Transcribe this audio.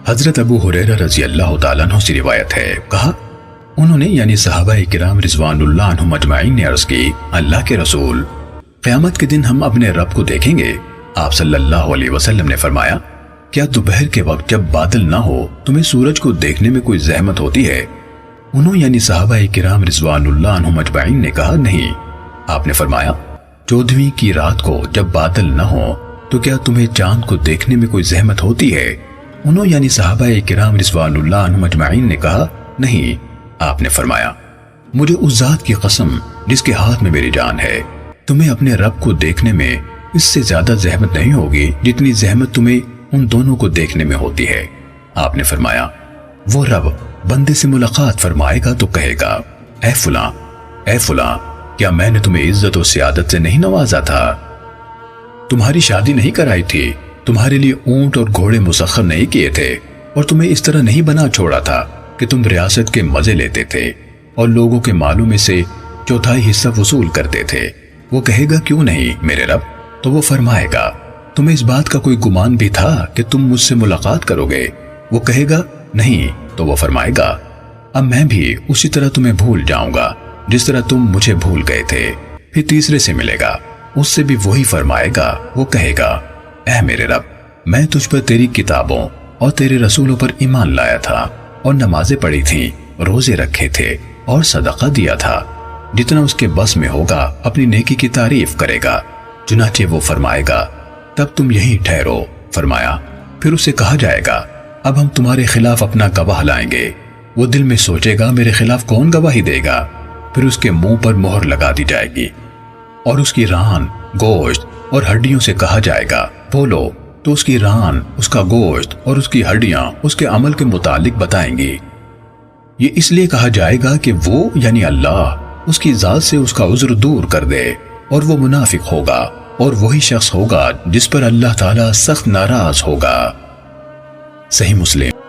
حضرت ابو ہریرہ رضی اللہ تعالیٰ عنہ سے روایت ہے، کہا انہوں نے یعنی صحابہ کرام رضوان اللہ عنہم اجمعین نے عرض کی، اللہ کے رسول، قیامت کے دن ہم اپنے رب کو دیکھیں گے؟ آپ صلی اللہ علیہ وسلم نے فرمایا، کیا دوپہر کے وقت جب بادل نہ ہو تمہیں سورج کو دیکھنے میں کوئی زحمت ہوتی ہے؟ انہوں یعنی صحابہ کرام رضوان اللہ عنہم اجمعین نے کہا، نہیں۔ آپ نے فرمایا، 14ویں کی رات کو جب بادل نہ ہو تو کیا تمہیں چاند کو دیکھنے میں کوئی زحمت ہوتی ہے؟ انہوں یعنی صحابہ کرام رضوان اللہ عنہم اجمعین نے کہا، نہیں۔ آپ نے فرمایا، مجھے اس ذات کی قسم جس کے ہاتھ میں میری جان ہے، تمہیں اپنے رب کو دیکھنے میں اس سے زیادہ زحمت نہیں ہوگی جتنی زحمت تمہیں ان دونوں کو دیکھنے میں ہوتی ہے۔ آپ نے فرمایا، وہ رب بندے سے ملاقات فرمائے گا تو کہے گا، اے فلاں، اے فلاں، کیا میں نے تمہیں عزت و سعادت سے نہیں نوازا تھا؟ تمہاری شادی نہیں کرائی تھی، تمہارے لیے اونٹ اور گھوڑے مسخر نہیں کیے تھے، اور تمہیں اس طرح نہیں بنا چھوڑا تھا کہ تم ریاست کے مزے لیتے تھے اور لوگوں کے مالوں میں سے 1/4 حصہ وصول کرتے تھے۔ وہ کہے گا، کیوں نہیں میرے رب؟ تو وہ فرمائے گا، تمہیں اس بات کا کوئی گمان بھی تھا کہ تم مجھ سے ملاقات کرو گے؟ وہ کہے گا، نہیں۔ تو وہ فرمائے گا، اب میں بھی اسی طرح تمہیں بھول جاؤں گا جس طرح تم مجھے بھول گئے تھے۔ پھر تیسرے سے ملے گا، اس سے بھی وہی فرمائے گا۔ وہ کہے گا، اے میرے رب، میں تجھ پر تیری کتابوں اور تیرے رسولوں پر ایمان لایا تھا اور نمازیں پڑھی تھیں، روزے رکھے تھے اور صدقہ دیا تھا۔ جتنا اس کے بس میں ہوگا اپنی نیکی کی تعریف کرے گا۔ چنانچہ وہ فرمائے گا، تب تم یہیں ٹھہرو۔ فرمایا، پھر اسے کہا جائے گا، اب ہم تمہارے خلاف اپنا گواہ لائیں گے۔ وہ دل میں سوچے گا، میرے خلاف کون گواہی دے گا؟ پھر اس کے منہ پر مہر لگا دی جائے گی اور اس کی ران، گوشت اور ہڈیوں سے کہا جائے گا، بولو۔ تو اس کی ران، اس کا گوشت اور اس کی ہڈیاں اس کے عمل کے متعلق بتائیں گی۔ یہ اس لیے کہا جائے گا کہ وہ یعنی اللہ اس کی ذات سے اس کا عذر دور کر دے، اور وہ منافق ہوگا اور وہی شخص ہوگا جس پر اللہ تعالیٰ سخت ناراض ہوگا۔ صحیح مسلم۔